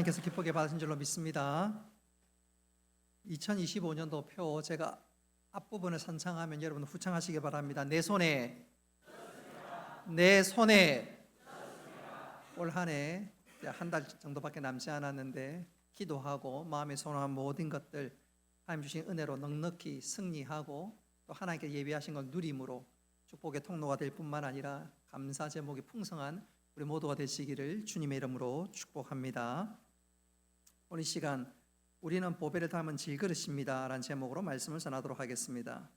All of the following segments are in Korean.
하나님께서 기쁘게 받으신 줄로 믿습니다. 2025년도 표 제가 앞부분을 선창하면 여러분 후창하시기 바랍니다. 내 손에 올 한 해 한 달 정도밖에 남지 않았는데 기도하고 마음에 소원한 모든 것들 하나님 주신 은혜로 넉넉히 승리하고 또 하나님께 예비하신 걸 누림으로 축복의 통로가 될 뿐만 아니라 감사 제목이 풍성한 우리 모두가 되시기를 주님의 이름으로 축복합니다. 오늘 이 시간 우리는 보배를 담은 질그릇입니다 라는 제목으로 말씀을 전하도록 하겠습니다.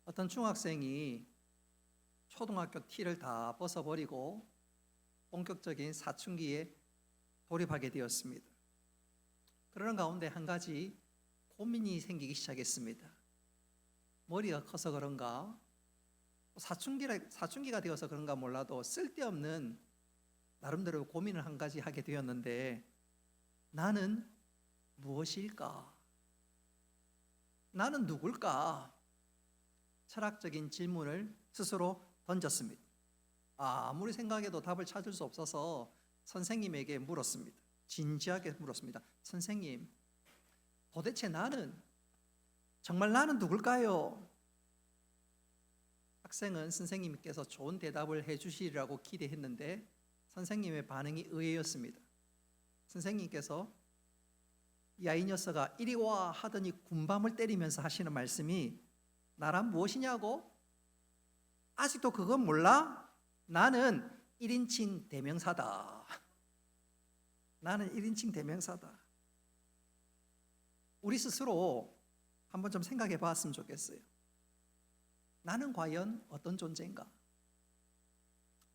어떤 중학생이 초등학교 티를 다 벗어버리고 본격적인 사춘기에 돌입하게 되었습니다. 그러는 가운데 한 가지 고민이 생기기 시작했습니다. 머리가 커서 그런가, 사춘기가 되어서 그런가 몰라도 쓸데없는 나름대로 고민을 한 가지 하게 되었는데, 나는 무엇일까? 나는 누굴까? 철학적인 질문을 스스로 던졌습니다. 아무리 생각해도 답을 찾을 수 없어서 선생님에게 물었습니다. 진지하게 물었습니다. 선생님, 도대체 정말 나는 누굴까요? 학생은 선생님께서 좋은 대답을 해주시리라고 기대했는데 선생님의 반응이 의외였습니다. 선생님께서 야, 이 녀석아 이리 와 하더니 군밤을 때리면서 하시는 말씀이 나란 무엇이냐고? 아직도 그건 몰라? 나는 1인칭 대명사다. 나는 1인칭 대명사다. 우리 스스로 한번 좀 생각해 봤으면 좋겠어요. 나는 과연 어떤 존재인가?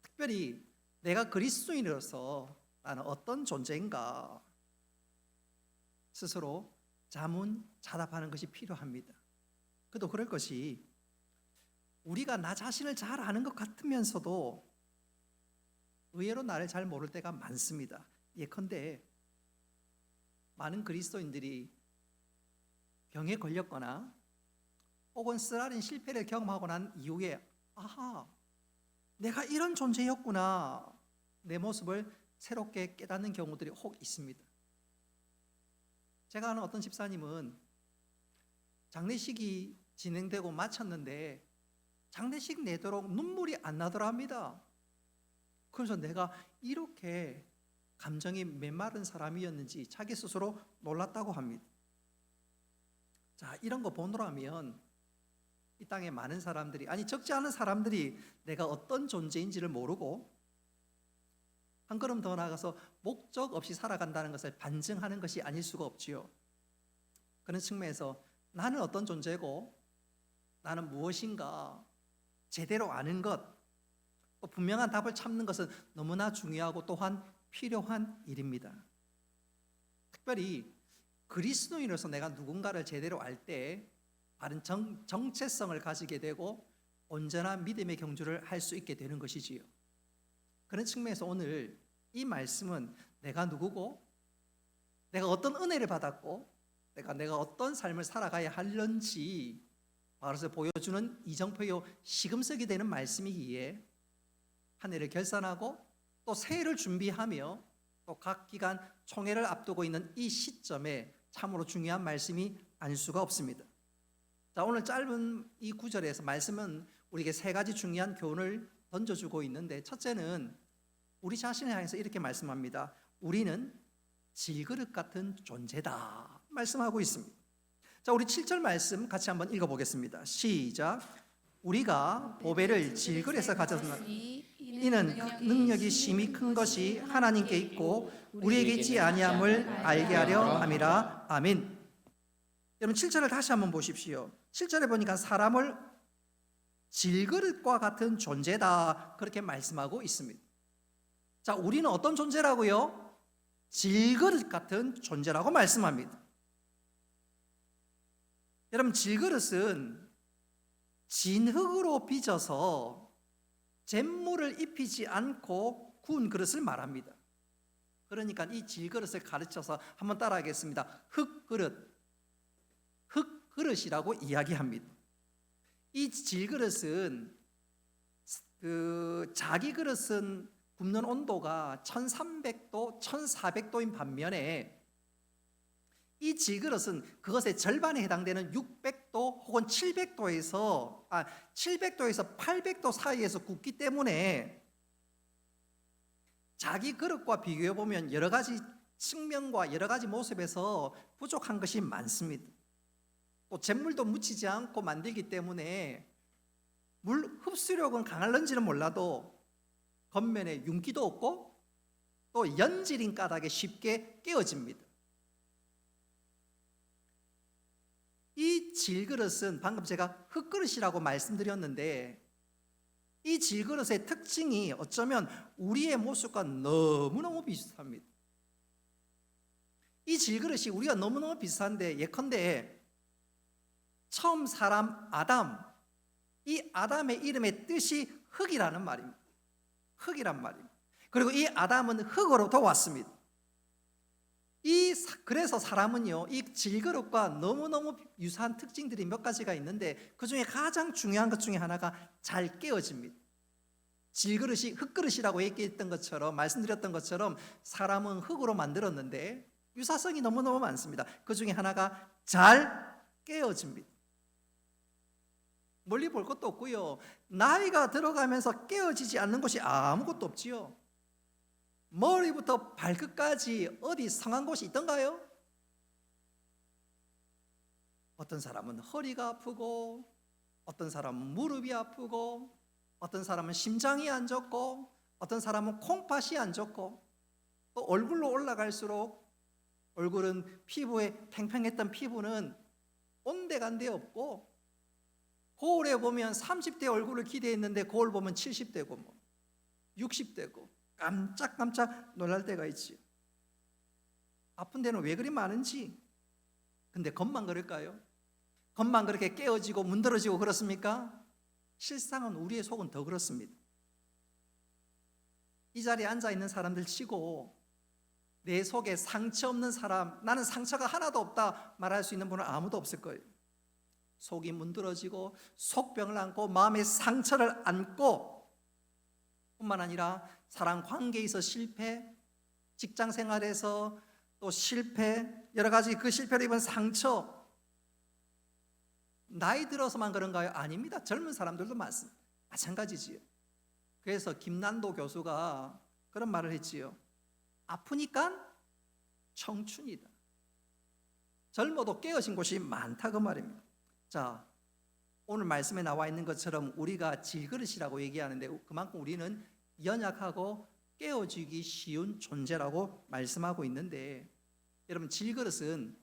특별히 내가 그리스도인으로서 나는 어떤 존재인가? 스스로 자문자답하는 것이 필요합니다. 그도 그럴 것이 우리가 나 자신을 잘 아는 것 같으면서도 의외로 나를 잘 모를 때가 많습니다. 예컨대 많은 그리스도인들이 병에 걸렸거나 혹은 쓰라린 실패를 경험하고 난 이후에 아하, 내가 이런 존재였구나, 내 모습을 새롭게 깨닫는 경우들이 혹 있습니다. 제가 아는 어떤 집사님은 장례식이 진행되고 마쳤는데 장례식 내도록 눈물이 안 나더라 합니다. 그래서 내가 이렇게 감정이 메마른 사람이었는지 자기 스스로 놀랐다고 합니다. 자, 이런 거 보노라면 이 땅에 많은 사람들이, 아니 적지 않은 사람들이 내가 어떤 존재인지를 모르고 한 걸음 더 나아가서 목적 없이 살아간다는 것을 반증하는 것이 아닐 수가 없지요. 그런 측면에서 나는 어떤 존재고 나는 무엇인가 제대로 아는 것, 또 분명한 답을 찾는 것은 너무나 중요하고 또한 필요한 일입니다. 특별히 그리스도인으로서 내가 누군가를 제대로 알 때 바른 정체성을 가지게 되고 온전한 믿음의 경주를 할 수 있게 되는 것이지요. 그런 측면에서 오늘 이 말씀은 내가 누구고 내가 어떤 은혜를 받았고 내가 어떤 삶을 살아가야 하는지 바로서 보여주는 이정표요 시금석이 되는 말씀이기에 한 해를 결산하고 또 새해를 준비하며 또 각 기간 총회를 앞두고 있는 이 시점에 참으로 중요한 말씀이 아닐 수가 없습니다. 자, 오늘 짧은 이 구절에서 말씀은 우리에게 세 가지 중요한 교훈을 던져주고 있는데, 첫째는 우리 자신을 향해서 이렇게 말씀합니다. 우리는 질그릇 같은 존재다 말씀하고 있습니다. 자, 우리 7절 말씀 같이 한번 읽어보겠습니다. 시작. 우리가 보배를 질그릇에서 가졌으니 이는 능력이 심히 큰 것이 하나님께 있고 우리에게 있지 아니함을 알게 하려 함이라. 아멘. 여러분 7절을 다시 한번 보십시오. 7절에 보니까 사람을 질그릇과 같은 존재다 그렇게 말씀하고 있습니다. 자, 우리는 어떤 존재라고요? 질그릇 같은 존재라고 말씀합니다. 여러분 질그릇은 진흙으로 빚어서 잿물을 입히지 않고 구운 그릇을 말합니다. 그러니까 이 질그릇을 가르쳐서 한번 따라하겠습니다. 흙그릇이라고 이야기합니다. 이 질그릇은 자기 그릇은 굽는 온도가 1300도, 1400도인 반면에 이 질그릇은 그것의 절반에 해당되는 600도 혹은 700도에서 800도 사이에서 굽기 때문에 자기 그릇과 비교해 보면 여러 가지 측면과 여러 가지 모습에서 부족한 것이 많습니다. 또 잿물도 묻히지 않고 만들기 때문에 물 흡수력은 강할런지는 몰라도 겉면에 윤기도 없고 또 연질인 까닭에 쉽게 깨어집니다. 이 질그릇은 방금 제가 흙그릇이라고 말씀드렸는데 이 질그릇의 특징이 어쩌면 우리의 모습과 너무너무 비슷합니다. 이 질그릇이 우리가 너무너무 비슷한데 예컨대 처음 사람 아담, 이 아담의 이름의 뜻이 흙이라는 말입니다. 흙이란 말입니다. 그리고 이 아담은 흙으로부터 왔습니다. 그래서 사람은요, 이 질그릇과 너무너무 유사한 특징들이 몇 가지가 있는데 그 중에 가장 중요한 것 중에 하나가 잘 깨어집니다. 질그릇이 흙그릇이라고 얘기했던 것처럼, 말씀드렸던 것처럼 사람은 흙으로 만들었는데 유사성이 너무너무 많습니다. 그 중에 하나가 잘 깨어집니다. 멀리 볼 것도 없고요, 나이가 들어가면서 깨어지지 않는 것이 아무것도 없지요. 머리부터 발끝까지 어디 상한 곳이 있던가요? 어떤 사람은 허리가 아프고, 어떤 사람은 무릎이 아프고, 어떤 사람은 심장이 안 좋고, 어떤 사람은 콩팥이 안 좋고, 또 얼굴로 올라갈수록 얼굴은 피부에 팽팽했던 피부는 온데간데 없고, 거울에 보면 30대 얼굴을 기대했는데 거울 보면 70대고 뭐 60대고 깜짝깜짝 놀랄 때가 있지. 아픈 데는 왜 그리 많은지. 근데 겉만 그럴까요? 겉만 그렇게 깨어지고 문드러지고 그렇습니까? 실상은 우리의 속은 더 그렇습니다. 이 자리에 앉아있는 사람들 치고 내 속에 상처 없는 사람, 나는 상처가 하나도 없다 말할 수 있는 분은 아무도 없을 거예요. 속이 문드러지고 속병을 안고 마음의 상처를 안고, 뿐만 아니라 사랑 관계에서 실패, 직장 생활에서 또 실패, 여러 가지 그 실패로 입은 상처. 나이 들어서만 그런가요? 아닙니다. 젊은 사람들도 많습니다. 마찬가지지요. 그래서 김난도 교수가 그런 말을 했지요. 아프니까 청춘이다. 젊어도 깨어진 곳이 많다 그 말입니다. 자, 오늘 말씀에 나와 있는 것처럼 우리가 질그릇이라고 얘기하는데 그만큼 우리는 연약하고 깨어지기 쉬운 존재라고 말씀하고 있는데, 여러분 질그릇은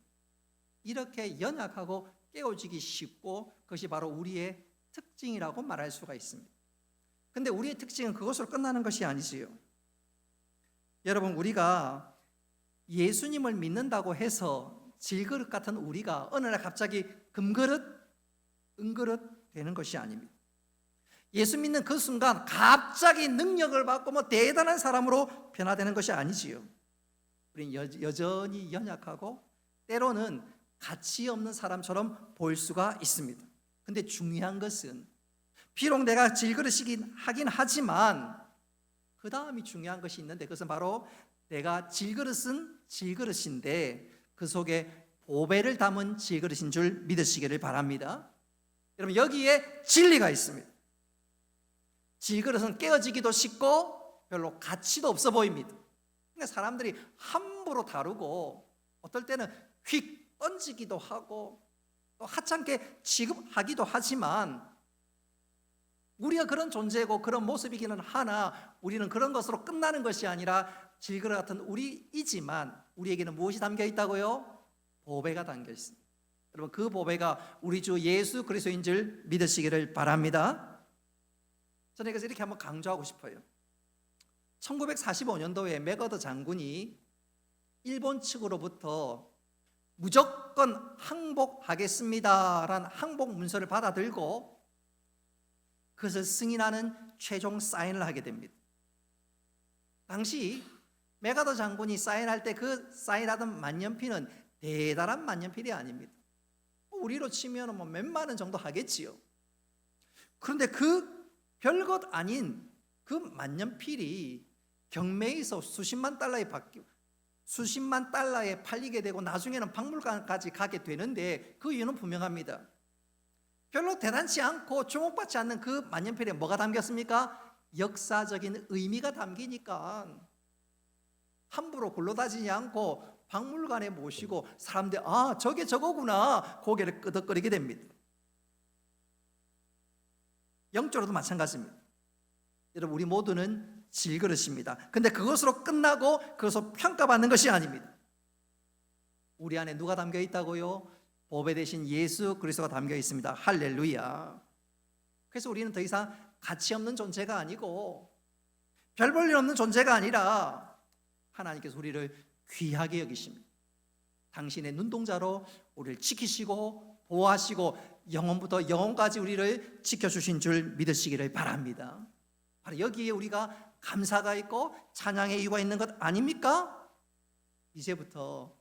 이렇게 연약하고 깨어지기 쉽고 그것이 바로 우리의 특징이라고 말할 수가 있습니다. 근데 우리의 특징은 그것으로 끝나는 것이 아니지요. 여러분, 우리가 예수님을 믿는다고 해서 질그릇 같은 우리가 어느 날 갑자기 금그릇, 은그릇 되는 것이 아닙니다. 예수 믿는 그 순간 갑자기 능력을 받고 뭐 대단한 사람으로 변화되는 것이 아니지요. 우리는 여전히 연약하고 때로는 가치 없는 사람처럼 보일 수가 있습니다. 근데 중요한 것은 비록 내가 질그릇이긴 하긴 하지만 그 다음이 중요한 것이 있는데, 그것은 바로 내가 질그릇은 질그릇인데 그 속에 보배를 담은 질그릇인 줄 믿으시기를 바랍니다. 여러분, 여기에 진리가 있습니다. 질그릇은 깨어지기도 쉽고 별로 가치도 없어 보입니다. 그러니까 사람들이 함부로 다루고 어떨 때는 휙 던지기도 하고 또 하찮게 취급하기도 하지만, 우리가 그런 존재고 그런 모습이기는 하나 우리는 그런 것으로 끝나는 것이 아니라 질그릇 같은 우리이지만 우리에게는 무엇이 담겨 있다고요? 보배가 담겨 있습니다. 여러분, 그 보배가 우리 주 예수 그리스도인 줄 믿으시기를 바랍니다. 저는 그래서 이렇게 한번 강조하고 싶어요. 1945년도에 맥어더 장군이 일본 측으로부터 무조건 항복하겠습니다라는 항복 문서를 받아들고 그것을 승인하는 최종 사인을 하게 됩니다. 당시 맥어더 장군이 사인할 때 그 사인하던 만년필은 대단한 만년필이 아닙니다. 우리로 치면 뭐 몇만 원 정도 하겠지요. 그런데 그 별것 아닌 그 만년필이 경매에서 수십만 달러에 팔리게 되고 나중에는 박물관까지 가게 되는데 그 이유는 분명합니다. 별로 대단치 않고 주목받지 않는 그 만년필에 뭐가 담겼습니까? 역사적인 의미가 담기니까 함부로 굴러다니지 않고 박물관에 모시고 사람들 저게 저거구나 고개를 끄덕거리게 됩니다. 영적으로도 마찬가지입니다. 여러분, 우리 모두는 질그릇입니다. 근데 그것으로 끝나고 그것으로 평가받는 것이 아닙니다. 우리 안에 누가 담겨 있다고요? 보배 대신 예수 그리스도가 담겨 있습니다. 할렐루야. 그래서 우리는 더 이상 가치 없는 존재가 아니고 별 볼 일 없는 존재가 아니라 하나님께서 우리를 귀하게 여기십니다. 당신의 눈동자로 우리를 지키시고 보호하시고 영원부터 영원까지 우리를 지켜주신 줄 믿으시기를 바랍니다. 바로 여기에 우리가 감사가 있고 찬양의 이유가 있는 것 아닙니까? 이제부터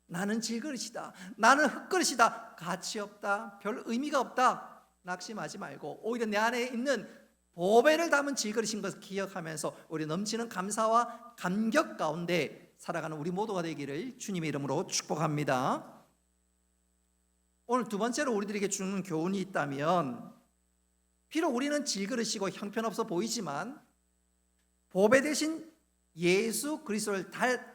나는 질그릇이다, 나는 흙그릇이다, 가치 없다, 별 의미가 없다 낙심하지 말고 오히려 내 안에 있는 보배를 담은 질그릇인 것을 기억하면서 우리 넘치는 감사와 감격 가운데 살아가는 우리 모두가 되기를 주님의 이름으로 축복합니다. 오늘 두 번째로 우리들에게 주는 교훈이 있다면, 비록 우리는 질그릇이고 형편없어 보이지만 보배 대신 예수 그리스도를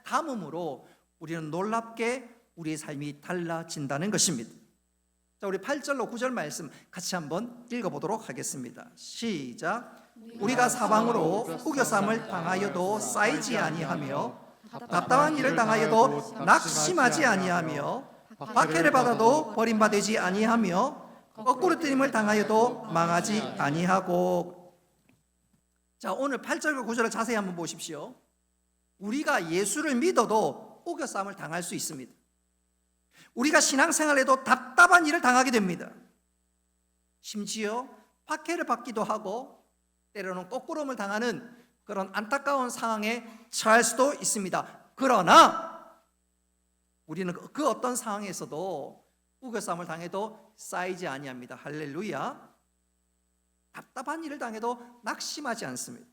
담음으로 우리는 놀랍게 우리의 삶이 달라진다는 것입니다. 자, 우리 8절로 9절 말씀 같이 한번 읽어보도록 하겠습니다. 시작. 우리가 사방으로 우겨쌈을 당하여도 쌓이지 아니하며 답답한 일을 당하여도 낙심하지 아니하며 박해를 받아도 버림받지 아니하며 거꾸로 뜨림을 당하여도 망하지 아니하고. 자, 오늘 8절과 9절을 자세히 한번 보십시오. 우리가 예수를 믿어도 우겨쌈을 당할 수 있습니다. 우리가 신앙생활에도 답답한 일을 당하게 됩니다. 심지어 박해를 받기도 하고 때로는 거꾸름을 당하는 그런 안타까운 상황에 처할 수도 있습니다. 그러나 우리는 그 어떤 상황에서도 우겨쌈을 당해도 쌓이지 아니합니다. 할렐루야. 답답한 일을 당해도 낙심하지 않습니다.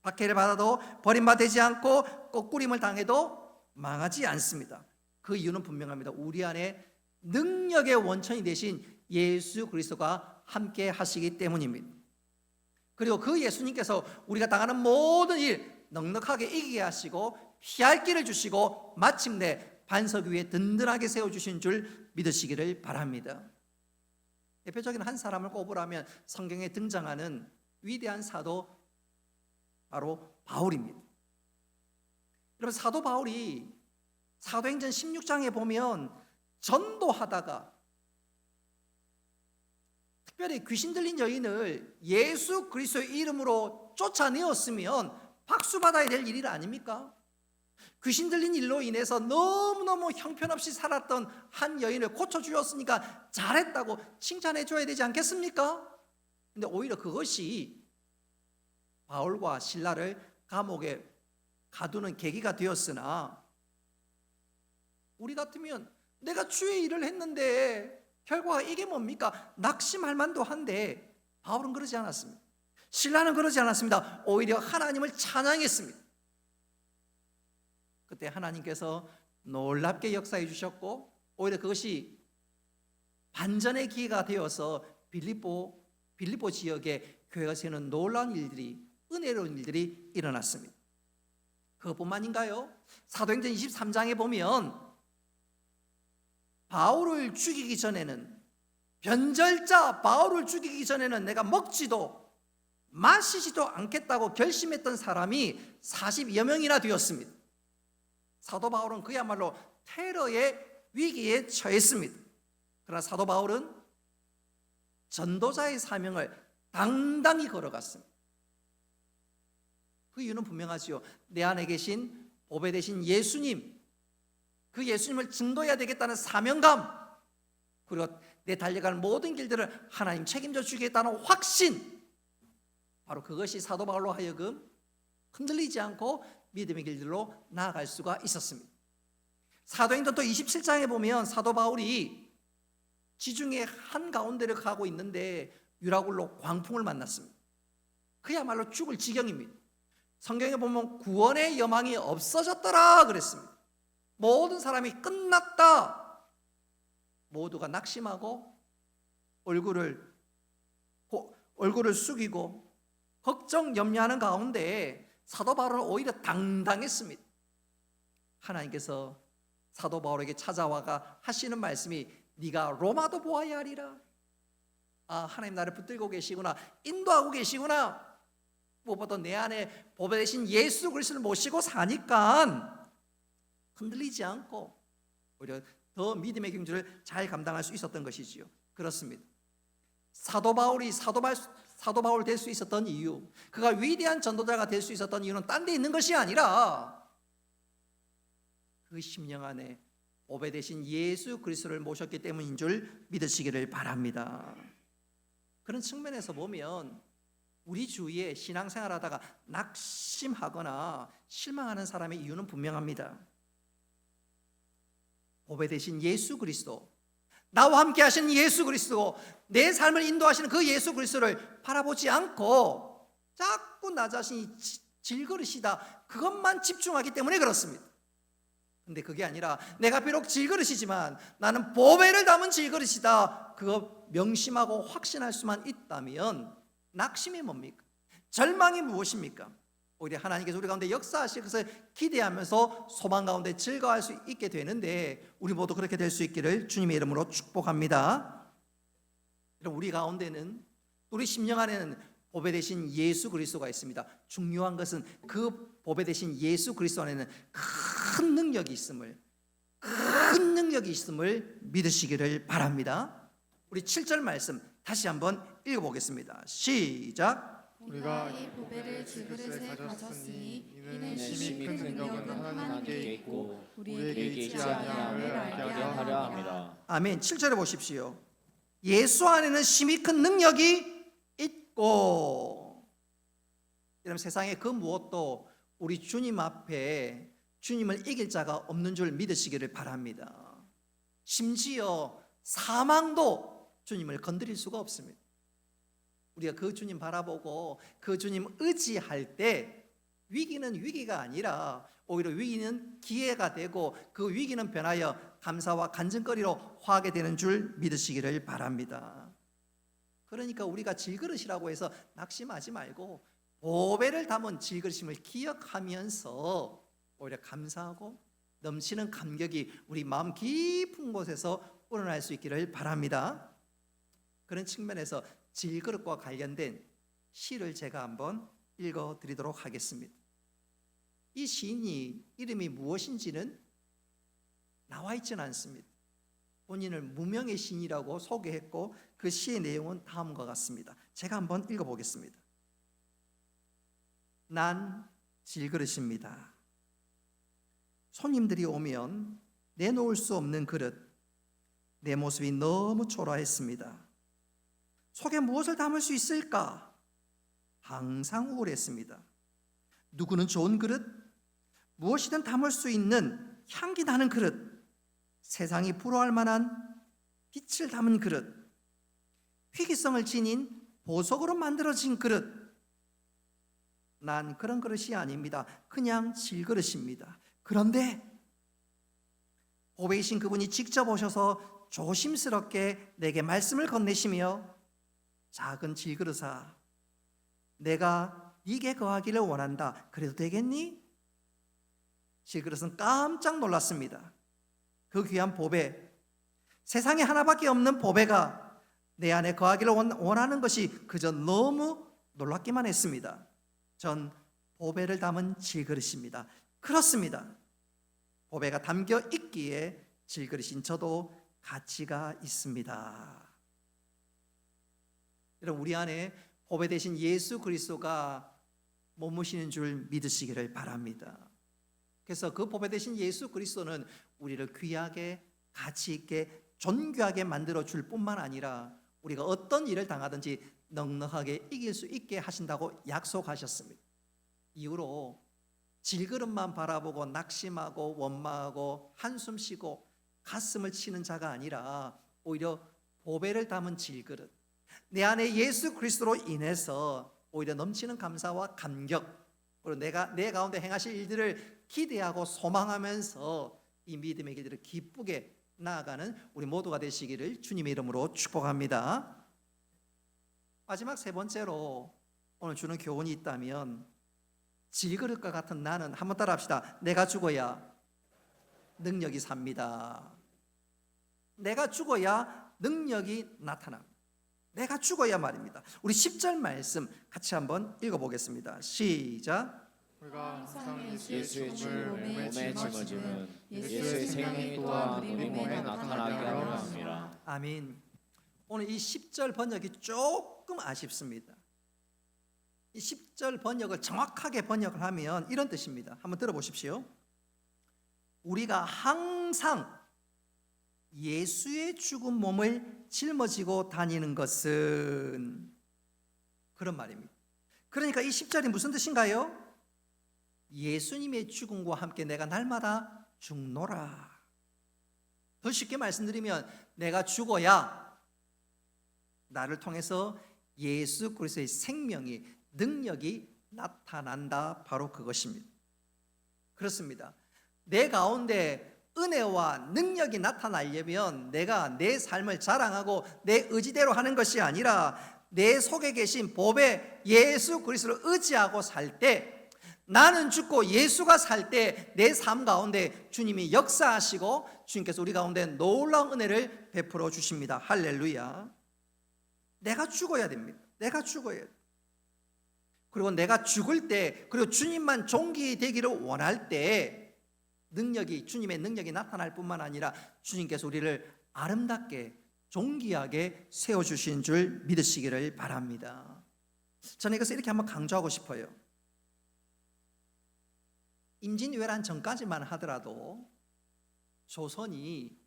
박해를 받아도 버림받지 않고 거꾸림을 당해도 망하지 않습니다. 그 이유는 분명합니다. 우리 안에 능력의 원천이 되신 예수 그리스도가 함께 하시기 때문입니다. 그리고 그 예수님께서 우리가 당하는 모든 일 넉넉하게 이기게 하시고 피할 길을 주시고 마침내 반석 위에 든든하게 세워주신 줄 믿으시기를 바랍니다. 대표적인 한 사람을 꼽으라면 성경에 등장하는 위대한 사도 바로 바울입니다. 여러분, 사도 바울이 사도행전 16장에 보면 전도하다가 특별히 귀신 들린 여인을 예수 그리스도의 이름으로 쫓아내었으면 박수 받아야 될 일이 아닙니까? 귀신 들린 일로 인해서 너무너무 형편없이 살았던 한 여인을 고쳐주었으니까 잘했다고 칭찬해 줘야 되지 않겠습니까? 근데 오히려 그것이 바울과 실라를 감옥에 가두는 계기가 되었으나, 우리 같으면 내가 주의 일을 했는데 결과가 이게 뭡니까? 낙심할 만도 한데 바울은 그러지 않았습니다. 실라는 그러지 않았습니다. 오히려 하나님을 찬양했습니다. 그때 하나님께서 놀랍게 역사해 주셨고 오히려 그것이 반전의 기회가 되어서 빌립보 지역에 교회가 세우는 놀라운 일들이, 은혜로운 일들이 일어났습니다. 그것뿐만인가요? 사도행전 23장에 보면 바울을 죽이기 전에는, 변절자 바울을 죽이기 전에는 내가 먹지도 마시지도 않겠다고 결심했던 사람이 40여 명이나 되었습니다. 사도 바울은 그야말로 테러의 위기에 처했습니다. 그러나 사도 바울은 전도자의 사명을 당당히 걸어갔습니다. 그 이유는 분명하지요. 내 안에 계신 보배 되신 예수님, 그 예수님을 증거해야 되겠다는 사명감, 그리고 내 달려갈 모든 길들을 하나님 책임져 주겠다는 확신, 바로 그것이 사도 바울로 하여금 흔들리지 않고 믿음의 길들로 나아갈 수가 있었습니다. 사도행전 또 27장에 보면 사도 바울이 지중해 한가운데를 가고 있는데 유라굴로 광풍을 만났습니다. 그야말로 죽을 지경입니다. 성경에 보면 구원의 여망이 없어졌더라 그랬습니다. 모든 사람이 끝났다. 모두가 낙심하고 얼굴을 숙이고 걱정 염려하는 가운데 사도 바울은 오히려 당당했습니다. 하나님께서 사도 바울에게 찾아와가 하시는 말씀이 네가 로마도 보아야 하리라. 하나님 나를 붙들고 계시구나, 인도하고 계시구나. 무엇보다 내 안에 보배 되신 예수 그리스도를 모시고 사니까 흔들리지 않고 오히려 더 믿음의 경주를 잘 감당할 수 있었던 것이지요. 그렇습니다. 사도 바울 될 수 있었던 이유, 그가 위대한 전도자가 될 수 있었던 이유는 딴 데 있는 것이 아니라 그 심령 안에 보배 되신 예수 그리스도를 모셨기 때문인 줄 믿으시기를 바랍니다. 그런 측면에서 보면 우리 주위에 신앙생활하다가 낙심하거나 실망하는 사람의 이유는 분명합니다. 보배 되신 예수 그리스도, 나와 함께 하신 예수 그리스도, 내 삶을 인도하시는 그 예수 그리스도를 바라보지 않고 자꾸 나 자신이 질그릇이다, 그것만 집중하기 때문에 그렇습니다. 근데 그게 아니라 내가 비록 질그릇이지만 나는 보배를 담은 질그릇이다, 그거 명심하고 확신할 수만 있다면 낙심이 뭡니까? 절망이 무엇입니까? 오히려 하나님께서 우리 가운데 역사하실 것을 기대하면서 소망 가운데 즐거워할 수 있게 되는데 우리 모두 그렇게 될 수 있기를 주님의 이름으로 축복합니다. 우리 가운데는, 우리 심령 안에는 보배 되신 예수 그리스도가 있습니다. 중요한 것은 그 보배 되신 예수 그리스도 안에는 큰 능력이 있음을 믿으시기를 바랍니다. 우리 7절 말씀 다시 한번 읽어보겠습니다. 시작. 우리가 이 보배를 질그릇에 가졌으니 이는 심히 큰 능력은 하나님께 있고 우리에게 있지 아니함을 알게 하려 함이라. 아멘. 7절에 보십시오. 예수 안에는 심히 큰 능력이 있고. 여러분, 세상에 그 무엇도 우리 주님 앞에 주님을 이길 자가 없는 줄 믿으시기를 바랍니다. 심지어 사망도 주님을 건드릴 수가 없습니다. 우리가 그 주님 바라보고 그 주님 의지할 때 위기는 위기가 아니라 오히려 위기는 기회가 되고 그 위기는 변하여 감사와 간증거리로 화하게 되는 줄 믿으시기를 바랍니다. 그러니까 우리가 질그릇이라고 해서 낙심하지 말고 보배를 담은 질그릇임을 기억하면서 오히려 감사하고 넘치는 감격이 우리 마음 깊은 곳에서 우러날 수 있기를 바랍니다. 그런 측면에서 질그릇과 관련된 시를 제가 한번 읽어드리도록 하겠습니다. 이 시인이 이름이 무엇인지는 나와 있지는 않습니다. 본인을 무명의 시인이라고 소개했고 그 시의 내용은 다음과 같습니다. 제가 한번 읽어보겠습니다. 난 질그릇입니다. 손님들이 오면 내놓을 수 없는 그릇, 내 모습이 너무 초라했습니다. 속에 무엇을 담을 수 있을까? 항상 우울했습니다. 누구는 좋은 그릇, 무엇이든 담을 수 있는 향기 나는 그릇, 세상이 부러워할 만한 빛을 담은 그릇, 희귀성을 지닌 보석으로 만들어진 그릇. 난 그런 그릇이 아닙니다. 그냥 질그릇입니다. 그런데 보배이신 그분이 직접 오셔서 조심스럽게 내게 말씀을 건네시며 작은 질그릇아, 내가 네게 거하기를 원한다. 그래도 되겠니? 질그릇은 깜짝 놀랐습니다. 그 귀한 보배, 세상에 하나밖에 없는 보배가 내 안에 거하기를 원하는 것이 그저 너무 놀랍기만 했습니다. 전 보배를 담은 질그릇입니다. 그렇습니다. 보배가 담겨 있기에 질그릇인 저도 가치가 있습니다. 여러분, 우리 안에 보배 되신 예수 그리스도가 머무시는 줄 믿으시기를 바랍니다. 그래서 그 보배 되신 예수 그리스도는 우리를 귀하게, 가치 있게, 존귀하게 만들어 줄 뿐만 아니라 우리가 어떤 일을 당하든지 넉넉하게 이길 수 있게 하신다고 약속하셨습니다. 이후로 질그릇만 바라보고 낙심하고 원망하고 한숨 쉬고 가슴을 치는 자가 아니라 오히려 보배를 담은 질그릇, 내 안에 예수 그리스도로 인해서 오히려 넘치는 감사와 감격, 그리고 내가 내 가운데 행하실 일들을 기대하고 소망하면서 이 믿음의 길들을 기쁘게 나아가는 우리 모두가 되시기를 주님의 이름으로 축복합니다. 마지막 세 번째로 오늘 주는 교훈이 있다면, 질그릇과 같은 나는, 한번 따라합시다. 내가 죽어야 능력이 삽니다. 내가 죽어야 능력이 나타납니다. 내가 죽어야 말입니다. 우리 10절 말씀 같이 한번 읽어보겠습니다. 시작. 우리가 항상 예수의 예수의 죽음을 죽음을 몸에 짊어짐은 예수의 예수의 생명이 생명이 또한 또한 우리 몸에 나타나게 하려 함이라. 아멘. 오늘 이 10절 번역이 조금 아쉽습니다. 이 10절 번역을 정확하게 번역을 하면 이런 뜻입니다. 한번 들어보십시오. 우리가 항상 예수의 죽은 몸을 짊어지고 다니는 것은, 그런 말입니다. 그러니까 이 10절이 무슨 뜻인가요? 예수님의 죽음과 함께 내가 날마다 죽노라. 더 쉽게 말씀드리면, 내가 죽어야 나를 통해서 예수 그리스도의 생명이, 능력이 나타난다. 바로 그것입니다. 그렇습니다. 내 가운데 은혜와 능력이 나타나려면 내가 내 삶을 자랑하고 내 의지대로 하는 것이 아니라 내 속에 계신 보배 예수 그리스도를 의지하고 살 때, 나는 죽고 예수가 살 때 내 삶 가운데 주님이 역사하시고 주님께서 우리 가운데 놀라운 은혜를 베풀어 주십니다. 할렐루야. 내가 죽어야 됩니다. 내가 죽어야 돼요. 그리고 내가 죽을 때, 그리고 주님만 존귀되기를 원할 때 능력이, 주님의 능력이 나타날 뿐만 아니라 주님께서 우리를 아름답게 존귀하게 세워주신 줄 믿으시기를 바랍니다. 저는 이것을 이렇게 한번 강조하고 싶어요. 임진왜란 전까지만 하더라도 조선이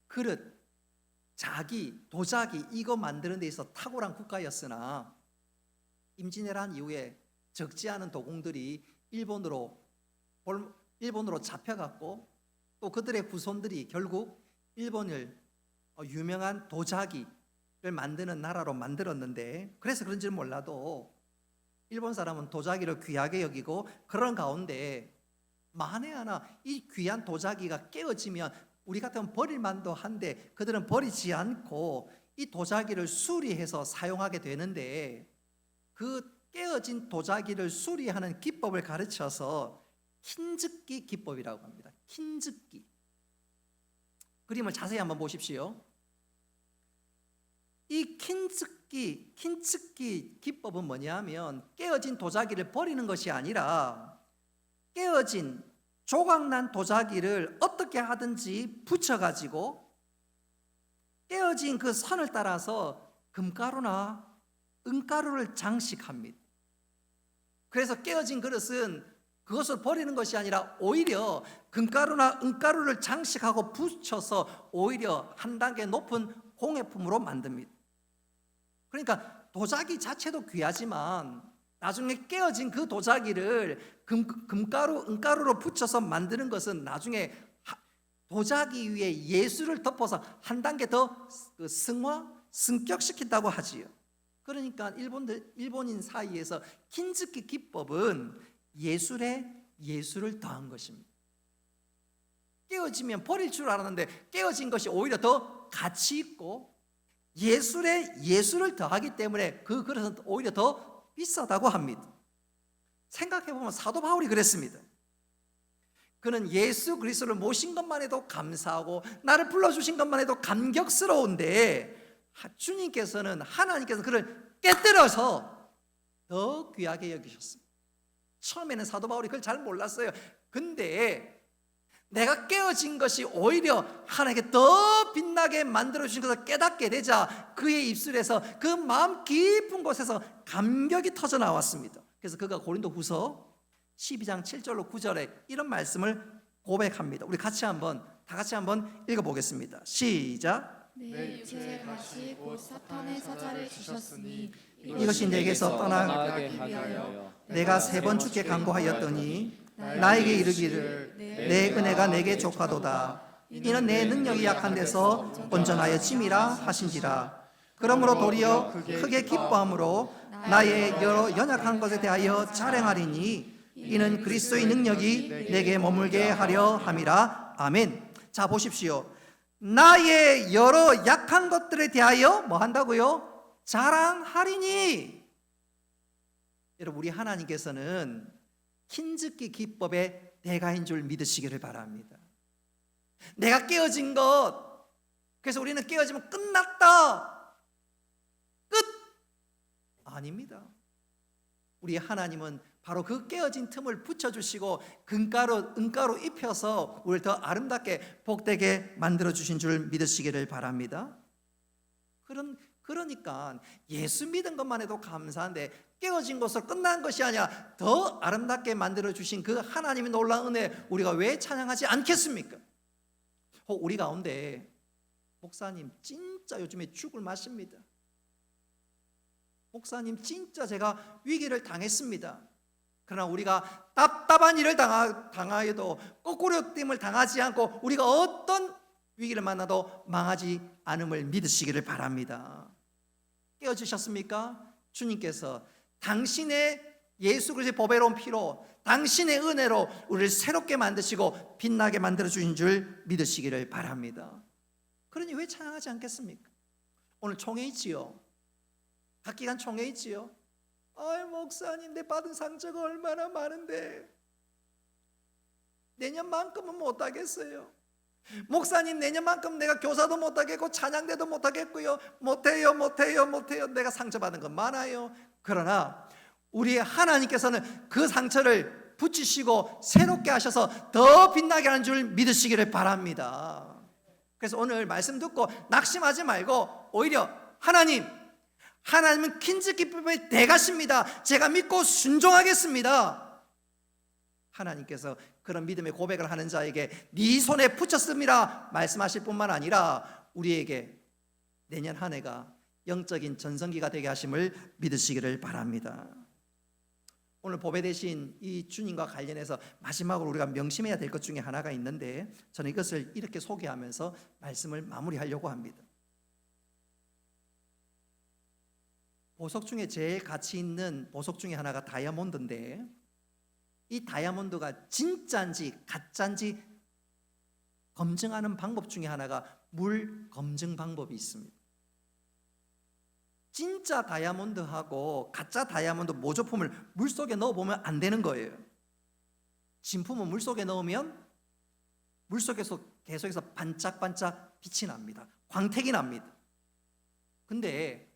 그릇, 자기, 도자기 이거 만드는 데 있어 탁월한 국가였으나 임진왜란 이후에 적지 않은 도공들이 일본으로 잡혀갔고, 또 그들의 후손들이 결국 일본을 유명한 도자기를 만드는 나라로 만들었는데, 그래서 그런지 몰라도 일본 사람은 도자기를 귀하게 여기고, 그런 가운데 만에 하나 이 귀한 도자기가 깨어지면 우리 같으면 버릴 만도 한데 그들은 버리지 않고 이 도자기를 수리해서 사용하게 되는데, 그 깨어진 도자기를 수리하는 기법을 가르쳐서 킨즈키 기법이라고 합니다. 킨즈키. 그림을 자세히 한번 보십시오. 이 킨즈키 기법은 뭐냐면, 깨어진 도자기를 버리는 것이 아니라 깨어진 조각난 도자기를 어떻게 하든지 붙여가지고 깨어진 그 선을 따라서 금가루나 은가루를 장식합니다. 그래서 깨어진 그릇은 그것을 버리는 것이 아니라 오히려 금가루나 은가루를 장식하고 붙여서 오히려 한 단계 높은 공예품으로 만듭니다. 그러니까 도자기 자체도 귀하지만 나중에 깨어진 그 도자기를 금가루, 은가루로 붙여서 만드는 것은 나중에 도자기 위에 예술을 덮어서 한 단계 더 승격시킨다고 하지요. 그러니까 일본인 사이에서 킨즈키 기법은 예술에 예술을 더한 것입니다. 깨어지면 버릴 줄 알았는데 깨어진 것이 오히려 더 가치 있고 예술에 예술을 더하기 때문에 그 그릇은 오히려 더 비싸다고 합니다. 생각해보면 사도 바울이 그랬습니다. 그는 예수 그리스도를 모신 것만 해도 감사하고 나를 불러주신 것만 해도 감격스러운데, 주님께서는, 하나님께서 그를 깨뜨려서 더 귀하게 여기셨습니다. 처음에는 사도 바울이 그걸 잘 몰랐어요. 근데 내가 깨어진 것이 오히려 하나님께 더 빛나게 만들어주신 것을 깨닫게 되자 그의 입술에서, 그 마음 깊은 곳에서 감격이 터져 나왔습니다. 그래서 그가 고린도후서 12장 7절로 9절에 이런 말씀을 고백합니다. 우리 같이 한번, 다 같이 한번 읽어보겠습니다. 시작. 내 육체의 가시 곧 사탄의 사자를 주셨으니 이것이 내게서 떠나게 하여 내가 3번 주께 간구하였더니 나에게 이르기를 내 은혜가 내게 족하도다. 이는 내 능력이 약한 데서 온전하여 짐이라 하신지라. 그러므로 도리어 크게 기뻐함으로 나의 여러 연약한 것에 대하여 자랑하리니 이는 그리스도의 능력이 내게 머물게 하려 함이라. 아멘. 자, 보십시오. 나의 여러 약한 것들에 대하여 뭐 한다고요? 자랑하리니. 여러분, 우리 하나님께서는 킨즈키 기법의 대가인 줄 믿으시기를 바랍니다. 내가 깨어진 것, 그래서 우리는 깨어지면 끝났다, 끝! 아닙니다. 우리 하나님은 바로 그 깨어진 틈을 붙여주시고 은가로 입혀서 우리를 더 아름답게 복되게 만들어주신 줄 믿으시기를 바랍니다. 그러니까 예수 믿은 것만 해도 감사한데 깨어진 것으로 끝난 것이 아니라 더 아름답게 만들어주신 그 하나님의 놀라운 은혜, 우리가 왜 찬양하지 않겠습니까? 우리 가운데 목사님 진짜 요즘에 죽을 맛입니다. 목사님 진짜 제가 위기를 당했습니다. 그러나 우리가 답답한 일을 당하여도 꼬꾸려짐을 당하지 않고 우리가 어떤 위기를 만나도 망하지 않음을 믿으시기를 바랍니다. 깨어지셨습니까? 주님께서 당신의 예수 그리스도의 보배로운 피로, 당신의 은혜로 우리를 새롭게 만드시고 빛나게 만들어주신 줄 믿으시기를 바랍니다. 그러니 왜 찬양하지 않겠습니까? 오늘 총회 있지요. 각 기관 총회 있지요. 아이 목사님, 내 받은 상처가 얼마나 많은데 내년만큼은 못하겠어요. 목사님, 내년만큼 내가 교사도 못하겠고 찬양대도 못하겠고요. 못해요. 내가 상처받은 건 많아요. 그러나 우리 하나님께서는 그 상처를 붙이시고 새롭게 하셔서 더 빛나게 하는 줄 믿으시기를 바랍니다. 그래서 오늘 말씀 듣고 낙심하지 말고 오히려 하나님은 킨즈기법의 대가십니다. 제가 믿고 순종하겠습니다. 하나님께서 그런 믿음의 고백을 하는 자에게 네 손에 붙였습니다 말씀하실 뿐만 아니라 우리에게 내년 한 해가 영적인 전성기가 되게 하심을 믿으시기를 바랍니다. 오늘 보배 되신 이 주님과 관련해서 마지막으로 우리가 명심해야 될 것 중에 하나가 있는데 저는 이것을 이렇게 소개하면서 말씀을 마무리하려고 합니다. 보석 중에 제일 가치 있는 보석 중에 하나가 다이아몬드인데, 이 다이아몬드가 진짜인지 가짜인지 검증하는 방법 중에 하나가 물 검증 방법이 있습니다. 진짜 다이아몬드하고 가짜 다이아몬드 모조품을 물속에 넣어보면 안 되는 거예요. 진품은 물속에 넣으면 물속에서 계속해서 반짝반짝 빛이 납니다. 광택이 납니다. 근데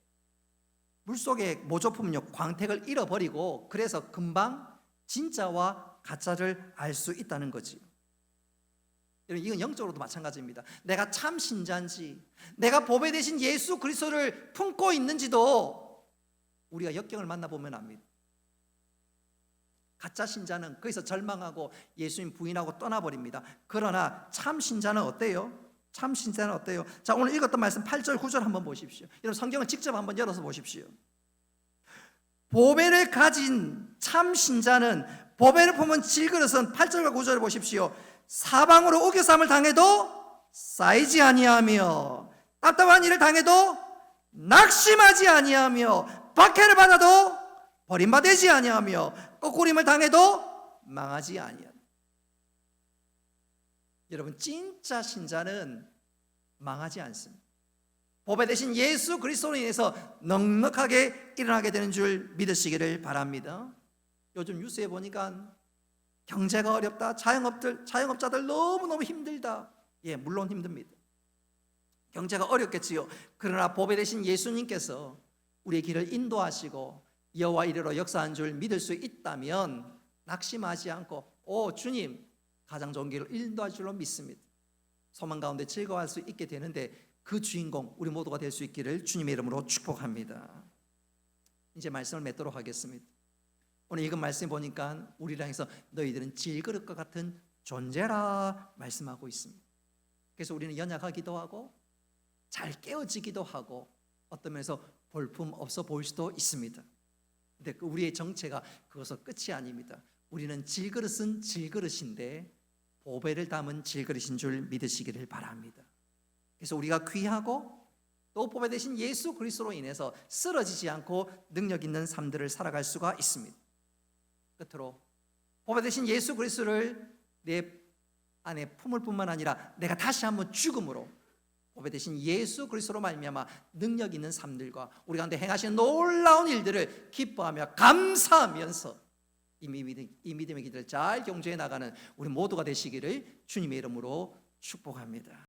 물속의 모조품은요, 광택을 잃어버리고 그래서 금방 진짜와 가짜를 알 수 있다는 거지. 이건 영적으로도 마찬가지입니다. 내가 참 신자인지, 내가 보배 되신 예수 그리스도를 품고 있는지도 우리가 역경을 만나보면 압니다. 가짜 신자는 거기서 절망하고 예수님 부인하고 떠나버립니다. 그러나 참 신자는 어때요? 참 신자는 어때요? 자, 오늘 읽었던 말씀 8절 9절 한번 보십시오. 여러분 성경을 직접 한번 열어서 보십시오. 보배를 가진 참 신자는, 보배를 품은 질그릇은 8절과 9절을 보십시오. 사방으로 우겨쌈을 당해도 쌓이지 아니하며, 답답한 일을 당해도 낙심하지 아니하며, 박해를 받아도 버림받지 아니하며, 꺾으림을 당해도 망하지 아니하며. 여러분, 진짜 신자는 망하지 않습니다. 보배 되신 예수 그리스도로 인해서 넉넉하게 일어나게 되는 줄 믿으시기를 바랍니다. 요즘 뉴스에 보니까 경제가 어렵다, 자영업자들 너무너무 힘들다. 예, 물론 힘듭니다. 경제가 어렵겠지요. 그러나 보배 되신 예수님께서 우리의 길을 인도하시고 여호와 이르러 역사한 줄 믿을 수 있다면 낙심하지 않고 주님 가장 좋은 길을 인도할 줄로 믿습니다. 소망 가운데 즐거워할 수 있게 되는데 그 주인공 우리 모두가 될 수 있기를 주님의 이름으로 축복합니다. 이제 말씀을 맺도록 하겠습니다. 오늘 읽은 말씀 보니까 우리를 향해서 너희들은 질그릇과 같은 존재라 말씀하고 있습니다. 그래서 우리는 연약하기도 하고 잘 깨어지기도 하고 어떤 면에서 볼품 없어 보일 수도 있습니다. 근데 우리의 정체가 그것은 끝이 아닙니다. 우리는 질그릇은 질그릇인데 보배를 담은 질그릇인 줄 믿으시기를 바랍니다. 그래서 우리가 귀하고 또 보배 되신 예수 그리스도로 인해서 쓰러지지 않고 능력 있는 삶들을 살아갈 수가 있습니다. 끝으로 보배 되신 예수 그리스도를 내 안에 품을 뿐만 아니라 내가 다시 한번 죽음으로 보배 되신 예수 그리스도로 말미암아 능력 있는 삶들과 우리 가운데 행하시는 놀라운 일들을 기뻐하며 감사하면서 이 믿음의 길을 잘 경주해 나가는 우리 모두가 되시기를 주님의 이름으로 축복합니다.